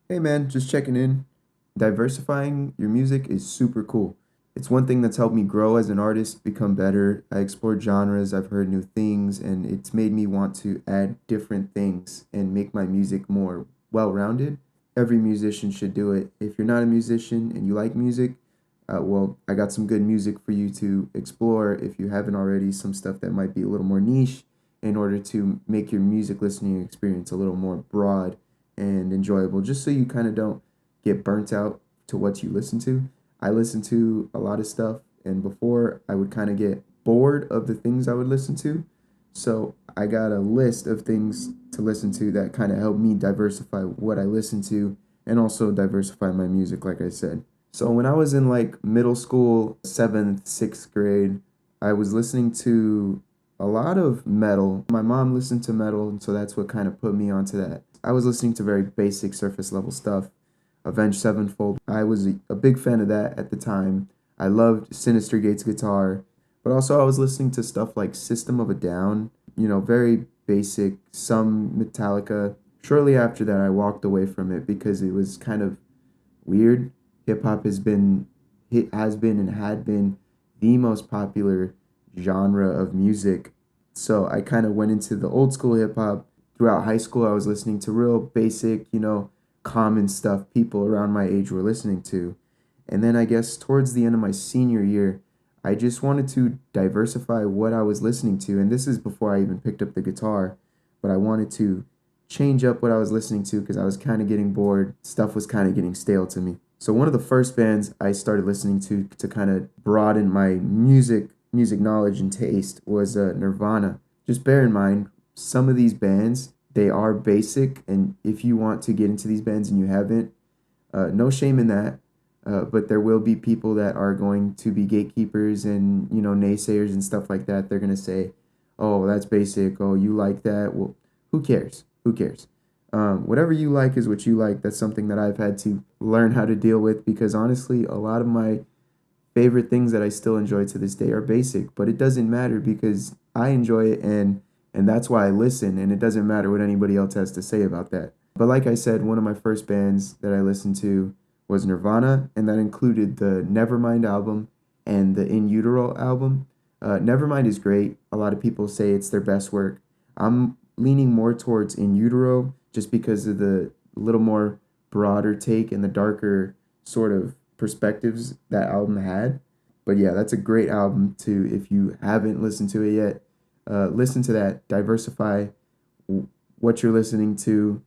Hey man, just checking in. Diversifying your music is super cool. It's one thing that's helped me grow as an artist, become better. I explored genres, I've heard new things, and it's made me want to add different things and make my music more well-rounded. Every musician should do it. If you're not a musician and you like music, well, I got some good music for you to explore if you haven't already, some stuff that might be a little more niche in order to make your music listening experience a little more broad and enjoyable, just so you kind of don't get burnt out to what you listen to. I listen to a lot of stuff, and before I would kind of get bored of the things I would listen to. So I got a list of things to listen to that kind of help me diversify what I listen to and also diversify my music, like I said. So when I was in like middle school, seventh, sixth grade, I was listening to a lot of metal. My mom listened to metal, and so that's what kind of put me onto that. I was listening to very basic surface level stuff. Avenged Sevenfold. I was a big fan of that at the time. I loved Sinister Gates guitar, but also I was listening to stuff like System of a Down, very basic, some Metallica. Shortly after that, I walked away from it because it was kind of weird. Hip hop has been and had been the most popular genre of music. So I kind of went into the old school hip hop. Throughout high school, I was listening to real basic, common stuff people around my age were listening to. And then I guess towards the end of my senior year, I just wanted to diversify what I was listening to. And this is before I even picked up the guitar, but I wanted to change up what I was listening to because I was kind of getting bored. Stuff was kind of getting stale to me. So one of the first bands I started listening to kind of broaden my music knowledge and taste was Nirvana. Just bear in mind, some of these bands they are basic, and if you want to get into these bands and you haven't, no shame in that. But there will be people that are going to be gatekeepers and naysayers and stuff like that. They're gonna say, "Oh, that's basic. Oh, you like that? Well, who cares? Who cares?" Whatever you like is what you like. That's something that I've had to learn how to deal with because honestly, a lot of my favorite things that I still enjoy to this day are basic, but it doesn't matter because I enjoy it and that's why I listen, and it doesn't matter what anybody else has to say about that. But like I said, one of my first bands that I listened to was Nirvana, and that included the Nevermind album and the In Utero album. Nevermind is great. A lot of people say it's their best work. I'm leaning more towards In Utero just because of the little more broader take and the darker sort of perspectives that album had. But yeah, that's a great album too. If you haven't listened to it yet, listen to that. Diversify what you're listening to,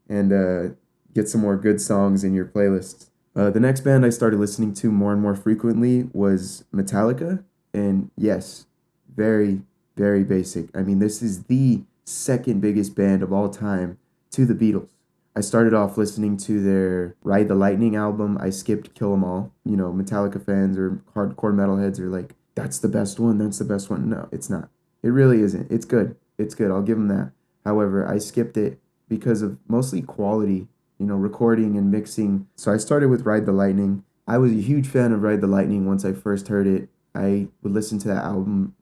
and get some more good songs in your playlists. The next band I started listening to more and more frequently was Metallica, and yes, very very basic. I mean, this is the second biggest band of all time to the Beatles. I started off listening to their Ride the Lightning album. I skipped Kill 'Em All. Metallica fans or hardcore metalheads are like, that's the best one. That's the best one. No, it's not. It really isn't. It's good. It's good. I'll give them that. However, I skipped it because of mostly quality, recording and mixing. So I started with Ride the Lightning. I was a huge fan of Ride the Lightning once I first heard it. I would listen to that album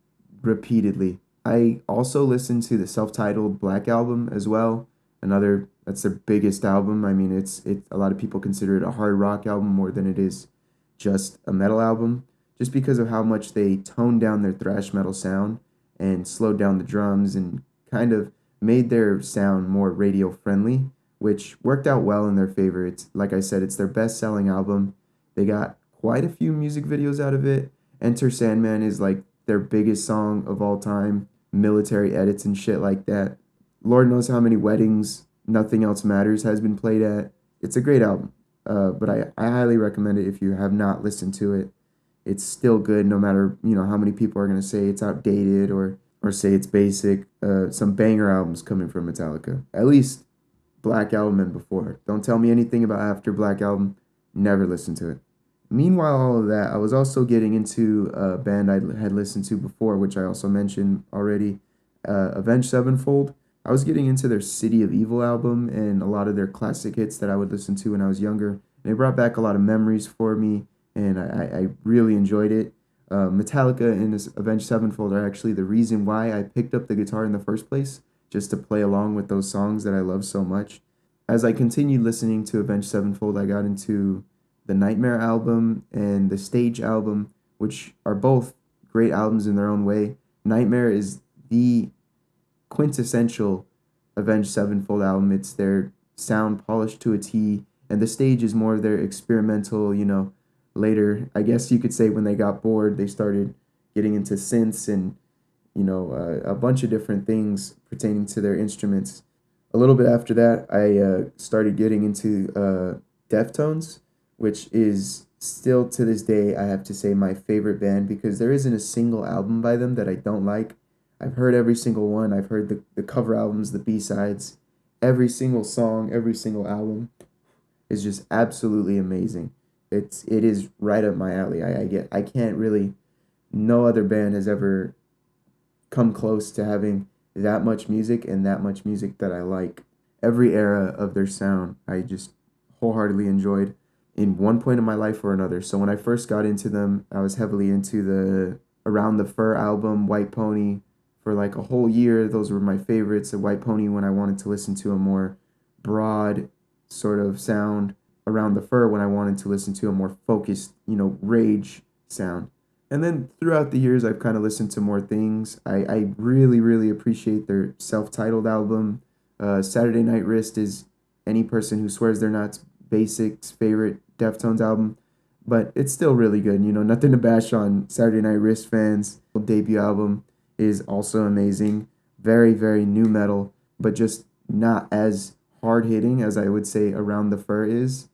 repeatedly. I also listened to the self-titled Black album as well. Another That's their biggest album. I mean, it's a lot of people consider it a hard rock album more than it is just a metal album, just because of how much they toned down their thrash metal sound and slowed down the drums and kind of made their sound more radio friendly, which worked out well in their favor. It's like I said, it's their best selling album. They got quite a few music videos out of it. Enter Sandman is like their biggest song of all time, military edits and shit like that. Lord knows how many weddings Nothing Else Matters has been played at. It's a great album, but I highly recommend it if you have not listened to it. It's still good no matter how many people are going to say it's outdated or say it's basic. Some banger albums coming from Metallica. At least Black Album and before. Don't tell me anything about after Black Album. Never listen to it. Meanwhile, all of that, I was also getting into a band I had listened to before, which I also mentioned already, Avenged Sevenfold. I was getting into their City of Evil album and a lot of their classic hits that I would listen to when I was younger. And it brought back a lot of memories for me, and I really enjoyed it. Metallica and this Avenged Sevenfold are actually the reason why I picked up the guitar in the first place, just to play along with those songs that I love so much. as I continued listening to Avenged Sevenfold, I got into the Nightmare album and the Stage album, which are both great albums in their own way. Nightmare is the quintessential Avenged Sevenfold album. It's their sound polished to a T, and the Stage is more of their experimental, later, I guess you could say when they got bored, they started getting into synths and, a bunch of different things pertaining to their instruments. A little bit after that, I started getting into Deftones, which is still to this day, I have to say, my favorite band because there isn't a single album by them that I don't like. I've heard every single one. I've heard the cover albums, the B-sides, every single song, every single album is just absolutely amazing. It is right up my alley. I can't really, no other band has ever come close to having that much music and that much music that I like. Every era of their sound, I just wholeheartedly enjoyed in one point in my life or another. So when I first got into them, I was heavily into the Around the Fur album, White Pony, for like a whole year. Those were my favorites. The White Pony when I wanted to listen to a more broad sort of sound. Around the Fur when I wanted to listen to a more focused, rage sound. And then throughout the years, I've kind of listened to more things. I really, really appreciate their self-titled album. Saturday Night Wrist is any person who swears they're not Basic's favorite Deftones album, but it's still really good. Nothing to bash on Saturday Night Wrist fans. Debut album is also amazing. Very, very new metal, but just not as hard-hitting as I would say Around the Fur is.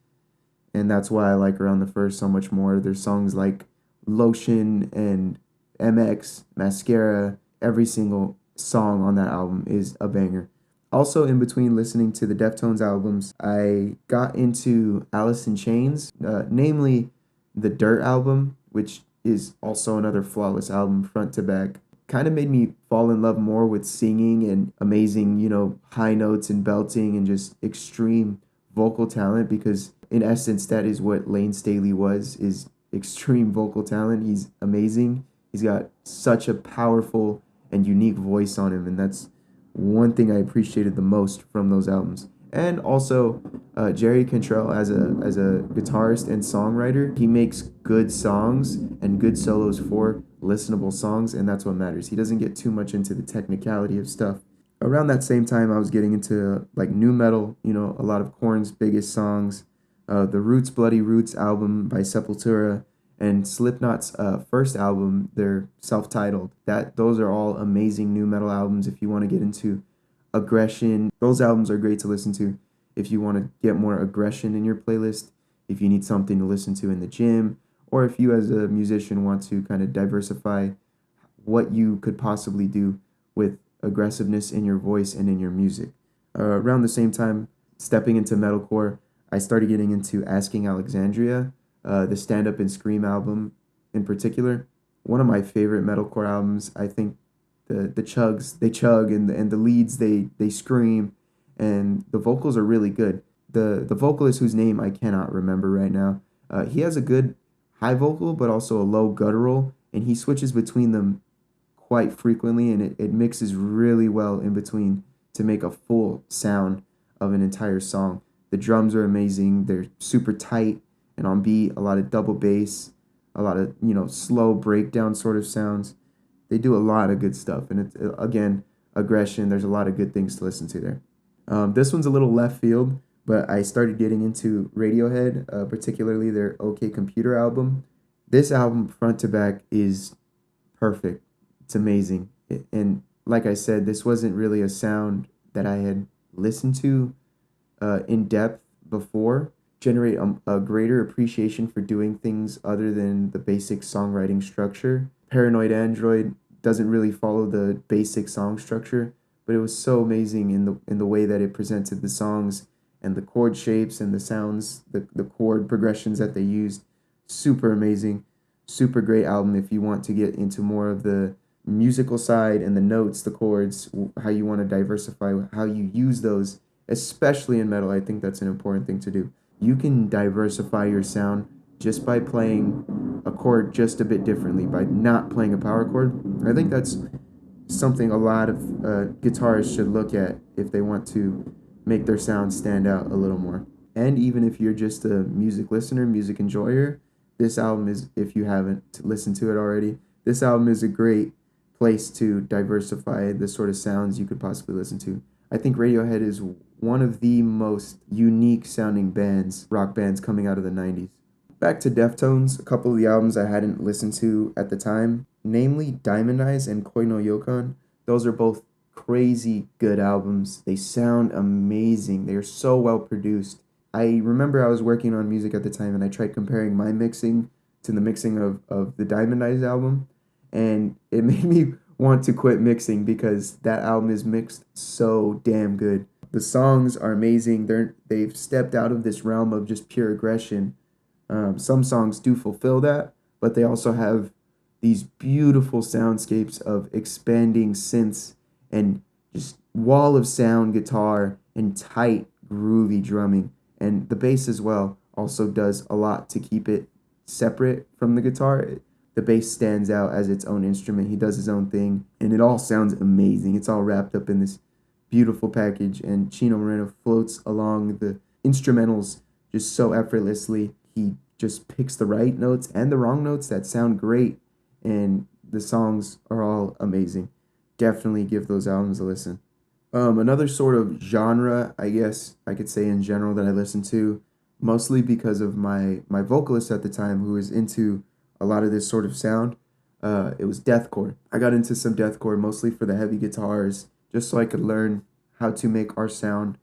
And that's why I like Around the Fur so much more. There's songs like Lotion and MX, Mascara. Every single song on that album is a banger. Also, in between listening to the Deftones albums, I got into Alice in Chains, namely the Dirt album, which is also another flawless album front to back. Kind of made me fall in love more with singing and amazing, high notes and belting and just extreme vocal talent because in essence that is what Lane Staley is extreme vocal talent. He's amazing. He's got such a powerful and unique voice on him, and that's one thing I appreciated the most from those albums. And also, Jerry Cantrell as a guitarist and songwriter, he makes good songs and good solos for listenable songs, and that's what matters. He doesn't get too much into the technicality of stuff. Around that same time, I was getting into like new metal. A lot of Korn's biggest songs, the Roots Bloody Roots album by Sepultura, and Slipknot's first album, their self-titled. Those are all amazing new metal albums if you want to get into aggression. Those albums are great to listen to if you want to get more aggression in your playlist, if you need something to listen to in the gym, or if you as a musician want to kind of diversify what you could possibly do with aggressiveness in your voice and in your music. Around the same time, stepping into metalcore, I started getting into Asking Alexandria, the Stand Up and Scream album in particular. One of my favorite metalcore albums. I think the chugs they chug and the leads they scream, and the vocals are really good. The vocalist whose name I cannot remember right now, he has a good high vocal but also a low guttural, and he switches between them quite frequently, and it mixes really well in between to make a full sound of an entire song. The drums are amazing. They're super tight and on beat, a lot of double bass, a lot of, slow breakdown sort of sounds. They do a lot of good stuff. And it's, again, aggression. There's a lot of good things to listen to there. This one's a little left field, but I started getting into Radiohead, particularly their OK Computer album. This album, front to back, is perfect. It's amazing. And like I said, this wasn't really a sound that I had listened to in depth before. Generate a greater appreciation for doing things other than the basic songwriting structure. Paranoid Android doesn't really follow the basic song structure, but it was so amazing in the way that it presented the songs and the chord shapes and the sounds, the chord progressions that they used. Super amazing, super great album if you want to get into more of the musical side and the notes, the chords, how you want to diversify, how you use those, especially in metal. I think that's an important thing to do. You can diversify your sound just by playing a chord just a bit differently, by not playing a power chord. I think that's something a lot of guitarists should look at if they want to make their sound stand out a little more. And even if you're just a music listener, music enjoyer, this album is, if you haven't listened to it already, this album is a great place to diversify the sort of sounds you could possibly listen to. I think Radiohead is one of the most unique sounding bands, rock bands coming out of the 90s. Back to Deftones, a couple of the albums I hadn't listened to at the time, namely Diamond Eyes and Koi no Yokon. Those are both crazy good albums. They sound amazing. They are so well produced. I remember I was working on music at the time and I tried comparing my mixing to the mixing of the Diamond Eyes album, and it made me want to quit mixing because that album is mixed so damn good. The songs are amazing. They've stepped out of this realm of just pure aggression. Some songs do fulfill that, but they also have these beautiful soundscapes of expanding synths and just wall of sound guitar and tight groovy drumming. And the bass as well also does a lot to keep it separate from the guitar. The bass stands out as its own instrument. He does his own thing, and it all sounds amazing. It's all wrapped up in this beautiful package, and Chino Moreno floats along the instrumentals just so effortlessly. He just picks the right notes and the wrong notes that sound great, and the songs are all amazing. Definitely give those albums a listen. Another sort of genre, I guess I could say in general, that I listened to, mostly because of my vocalist at the time who was into a lot of this sort of sound. It was deathcore. I got into some deathcore mostly for the heavy guitars, just so I could learn how to make our sound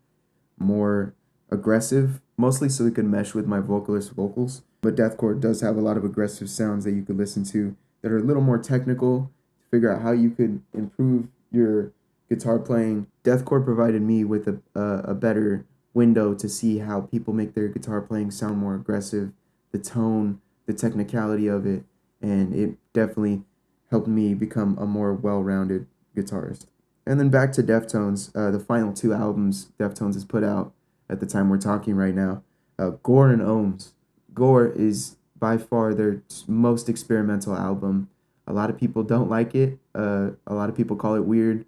more aggressive, mostly so it could mesh with my vocalist vocals. But deathcore does have a lot of aggressive sounds that you could listen to that are a little more technical to figure out how you could improve your guitar playing. Deathcore provided me with a better window to see how people make their guitar playing sound more aggressive, the tone, the technicality of it, and it definitely helped me become a more well-rounded guitarist. And then back to Deftones, the final two albums Deftones has put out at the time we're talking right now, Gore and Ohms. Gore is by far their most experimental album. A lot of people don't like it. A lot of people call it weird.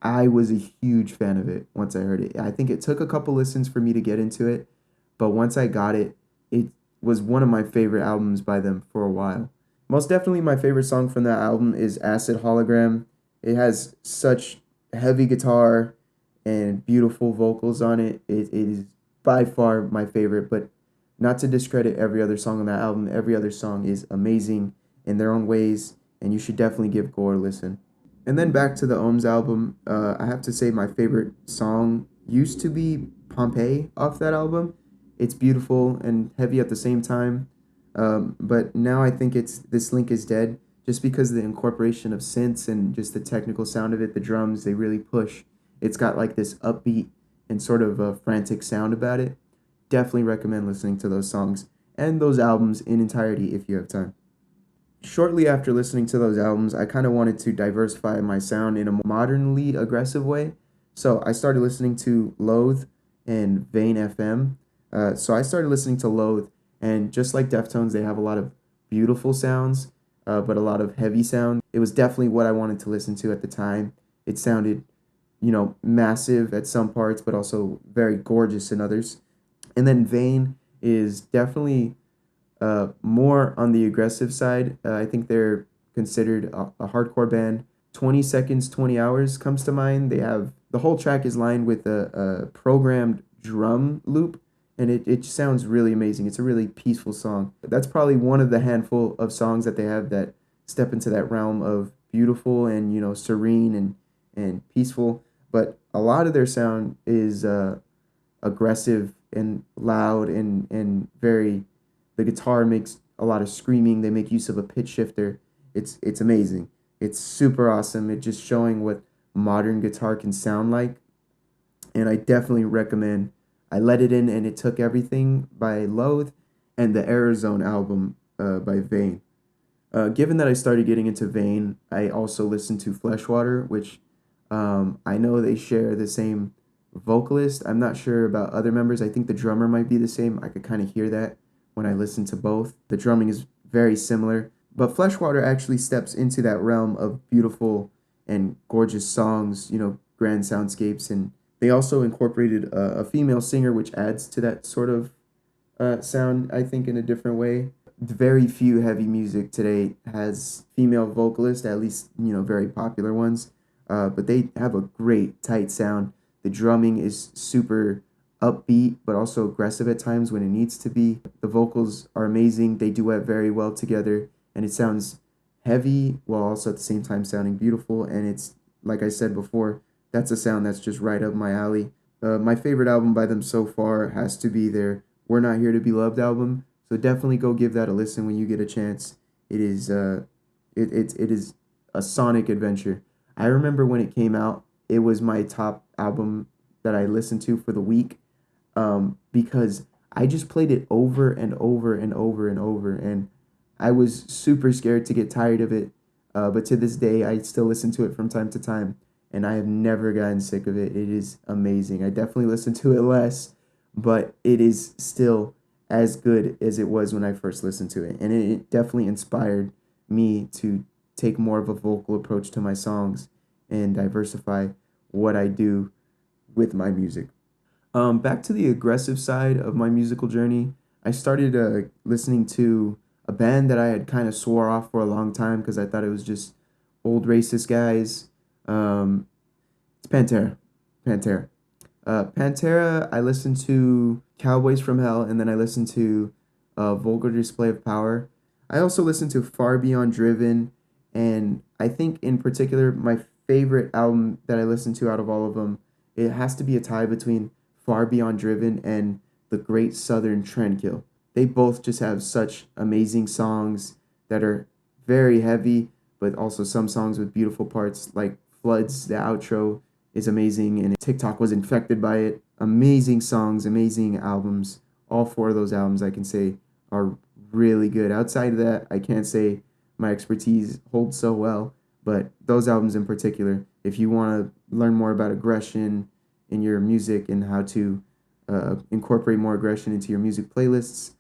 I was a huge fan of it once I heard it. I think it took a couple listens for me to get into it, but once I got it, it was one of my favorite albums by them for a while. Most definitely my favorite song from that album is Acid Hologram. It has such heavy guitar and beautiful vocals on it. It is by far my favorite, but not to discredit every other song on that album. Every other song is amazing in their own ways, and you should definitely give Gore a listen. And then back to the Ohms album, I have to say my favorite song used to be Pompeii off that album. It's beautiful and heavy at the same time, but now I think it's This Link Is Dead, just because of the incorporation of synths and just the technical sound of it. The drums, they really push. It's got like this upbeat and sort of a frantic sound about it. Definitely recommend listening to those songs and those albums in entirety if you have time. Shortly after listening to those albums, I kind of wanted to diversify my sound in a modernly aggressive way. So I started listening to Loathe and Vane FM. So I started listening to Loathe, and just like Deftones, they have a lot of beautiful sounds, but a lot of heavy sound. It was definitely what I wanted to listen to at the time. It sounded, massive at some parts, but also very gorgeous in others. And then Vane is definitely more on the aggressive side. I think they're considered a hardcore band. 20 Seconds, 20 Hours comes to mind. They have the whole track is lined with a programmed drum loop, and it sounds really amazing. It's a really peaceful song. That's probably one of the handful of songs that they have that step into that realm of beautiful and serene and peaceful. But a lot of their sound is aggressive and loud and very. The guitar makes a lot of screaming. They make use of a pitch shifter. It's amazing. It's super awesome. It's just showing what modern guitar can sound like. And I definitely recommend I Let It In and It Took Everything by Loathe and the Error Zone album by Vane. Given that I started getting into Vane, I also listened to Fleshwater, which I know they share the same vocalist. I'm not sure about other members. I think the drummer might be the same. I could kind of hear that when I listen to both. The drumming is very similar, but Fleshwater actually steps into that realm of beautiful and gorgeous songs, grand soundscapes and They also incorporated a female singer, which adds to that sort of sound, I think, in a different way. Very few heavy music today has female vocalists, at least, very popular ones. But they have a great tight sound. The drumming is super upbeat, but also aggressive at times when it needs to be. The vocals are amazing. They duet very well together, and it sounds heavy while also at the same time sounding beautiful. And it's, like I said before, that's a sound that's just right up my alley. My favorite album by them so far has to be their "We're Not Here to Be Loved" album. So definitely go give that a listen when you get a chance. It is it is a sonic adventure. I remember when it came out, it was my top album that I listened to for the week, because I just played it over and over and over and over, and I was super scared to get tired of it. But to this day, I still listen to it from time to time, and I have never gotten sick of it. It is amazing. I definitely listen to it less, but it is still as good as it was when I first listened to it. And it definitely inspired me to take more of a vocal approach to my songs and diversify what I do with my music. Back to the aggressive side of my musical journey, I started listening to a band that I had kind of swore off for a long time because I thought it was just old racist guys. Um, it's Pantera. Pantera. Pantera, I listened to Cowboys from Hell, and then I listened to Vulgar Display of Power. I also listened to Far Beyond Driven, and I think in particular, my favorite album that I listened to out of all of them, it has to be a tie between Far Beyond Driven and The Great Southern Trendkill. They both just have such amazing songs that are very heavy, but also some songs with beautiful parts, like Floods, the outro is amazing, and TikTok was infected by it. Amazing songs, amazing albums. All four of those albums I can say are really good. Outside of that, I can't say my expertise holds so well, but those albums in particular, if you want to learn more about aggression in your music and how to incorporate more aggression into your music playlists,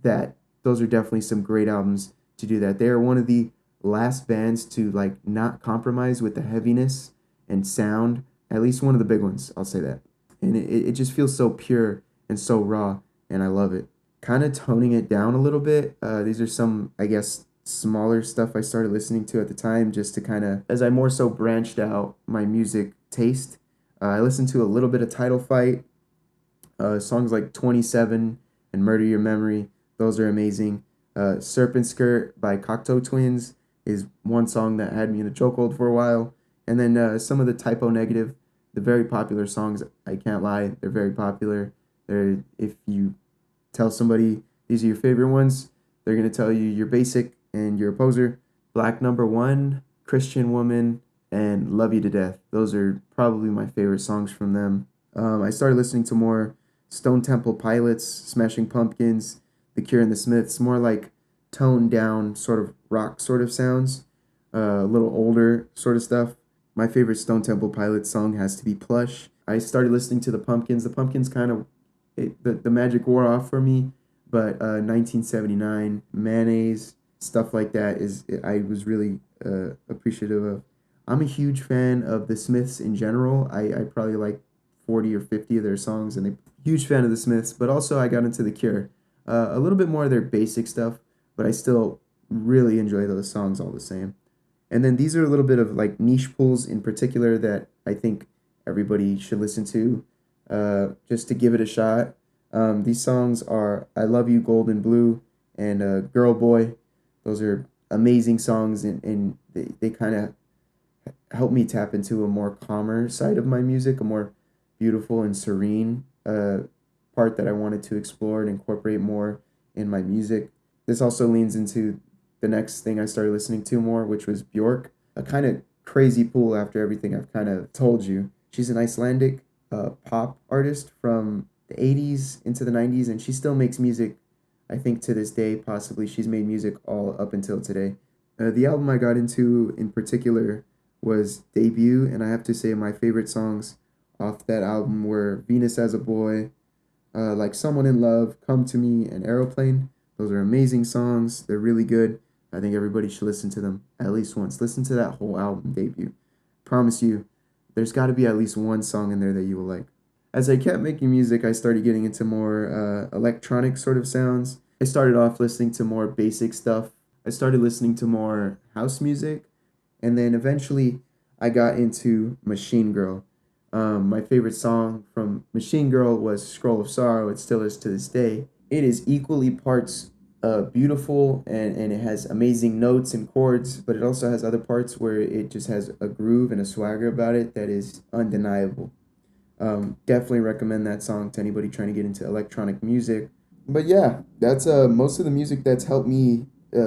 that those are definitely some great albums to do that. They are one of the last bands to like not compromise with the heaviness and sound. At least one of the big ones, I'll say that. And it just feels so pure and so raw, and I love it. Kind of toning it down a little bit. These are some, I guess, smaller stuff I started listening to at the time, just to kind of, as I more so branched out my music taste. I listened to a little bit of Title Fight, songs like 27 and Murder Your Memory. Those are amazing. Serpent Skirt by Cocteau Twins is one song that had me in a chokehold for a while. And then some of the Typo Negative, the very popular songs, I can't lie, they're very popular. If you tell somebody these are your favorite ones, they're going to tell you you're basic and you're a poser. Black Number One, Christian Woman, and Love You to Death. Those are probably my favorite songs from them. I started listening to more Stone Temple Pilots, Smashing Pumpkins, The Cure and the Smiths, more like toned down sort of rock sort of sounds, a little older sort of stuff. My favorite Stone Temple Pilots song has to be Plush. I started listening to the Pumpkins. The Pumpkins kind of, the magic wore off for me, but 1979, Mayonnaise, stuff like that I was really appreciative of. I'm a huge fan of the Smiths in general. I probably like 40 or 50 of their songs, and a huge fan of the Smiths, but also I got into The Cure. A little bit more of their basic stuff, but I still really enjoy those songs all the same. And then these are a little bit of like niche pulls in particular that I think everybody should listen to, just to give it a shot. These songs are I Love You, Gold and Blue, and Girl Boy. Those are amazing songs, and they kind of help me tap into a more calmer side of my music, a more beautiful and serene part that I wanted to explore and incorporate more in my music. This also leans into the next thing I started listening to more, which was Bjork, a kind of crazy pool after everything I've kind of told you. She's an Icelandic pop artist from the 80s into the 90s, and she still makes music, I think, to this day. Possibly she's made music all up until today. The album I got into in particular was Debut, and I have to say my favorite songs off that album were Venus as a Boy, like Someone in Love, Come to Me, and Aeroplane. Those are amazing songs. They're really good. I think everybody should listen to them at least once. Listen to that whole album, Debut. Promise you, there's got to be at least one song in there that you will like. As I kept making music, I started getting into more electronic sort of sounds. I started off listening to more basic stuff. I started listening to more house music, and then eventually I got into Machine Girl. My favorite song from Machine Girl was Scroll of Sorrow. It still is to this day. It is equally parts beautiful, and it has amazing notes and chords, but it also has other parts where it just has a groove and a swagger about it that is undeniable. Definitely recommend that song to anybody trying to get into electronic music. But yeah, that's most of the music that's helped me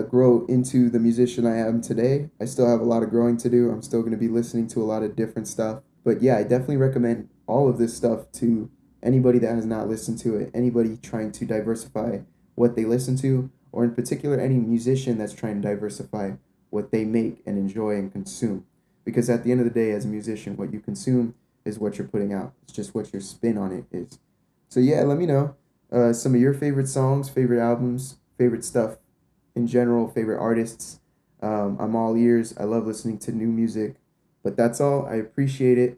grow into the musician I am today. I still have a lot of growing to do. I'm still going to be listening to a lot of different stuff. But yeah, I definitely recommend all of this stuff to anybody that has not listened to it, anybody trying to diversify what they listen to, or in particular, any musician that's trying to diversify what they make and enjoy and consume. Because at the end of the day, as a musician, what you consume is what you're putting out. It's just what your spin on it is. So yeah, let me know some of your favorite songs, favorite albums, favorite stuff in general, favorite artists. I'm all ears. I love listening to new music. But that's all. I appreciate it.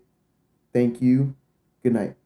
Thank you. Good night.